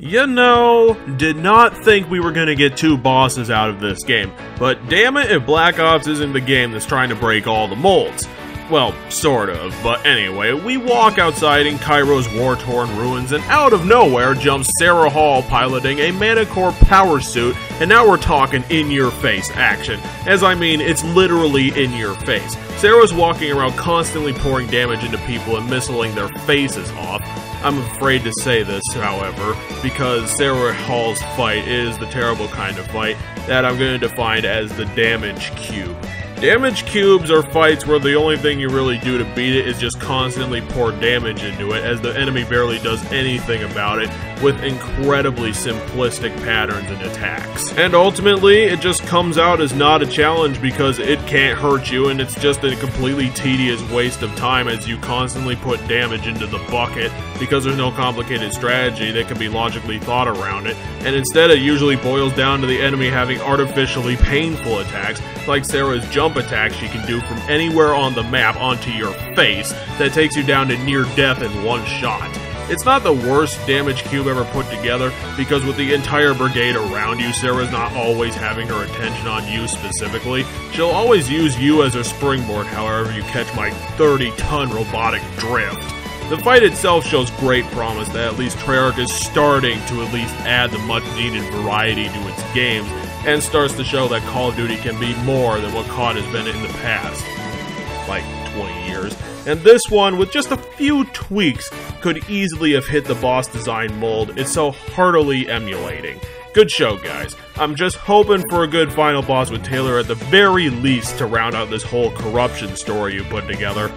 You know, did not think we were gonna get 2 bosses out of this game, but damn it if Black Ops isn't the game that's trying to break all the molds. Well, sort of, but anyway, we walk outside in Cairo's war-torn ruins, and out of nowhere jumps Sarah Hall piloting a Manticore power suit, and now we're talking in-your-face action. As I mean, it's literally in your face. Sarah's walking around constantly pouring damage into people and missiling their faces off. I'm afraid to say this, however, because Sarah Hall's fight is the terrible kind of fight that I'm going to define as the damage cube. Damage cubes are fights where the only thing you really do to beat it is just constantly pour damage into it, as the enemy barely does anything about it, with incredibly simplistic patterns and attacks. And ultimately, it just comes out as not a challenge because it can't hurt you, and it's just a completely tedious waste of time as you constantly put damage into the bucket because there's no complicated strategy that can be logically thought around it, and instead it usually boils down to the enemy having artificially painful attacks, like Sarah's jump attack she can do from anywhere on the map onto your face that takes you down to near death in one shot. It's not the worst damage cube ever put together, because with the entire brigade around you, Sarah's not always having her attention on you specifically. She'll always use you as her springboard, however you catch my 30-ton robotic drift. The fight itself shows great promise that at least Treyarch is starting to at least add the much-needed variety to its games, and starts to show that Call of Duty can be more than what COD has been in the past, like 20 years. And this one, with just a few tweaks, could easily have hit the boss design mold it's so heartily emulating. Good show, guys. I'm just hoping for a good final boss with Taylor at the very least to round out this whole corruption story you put together.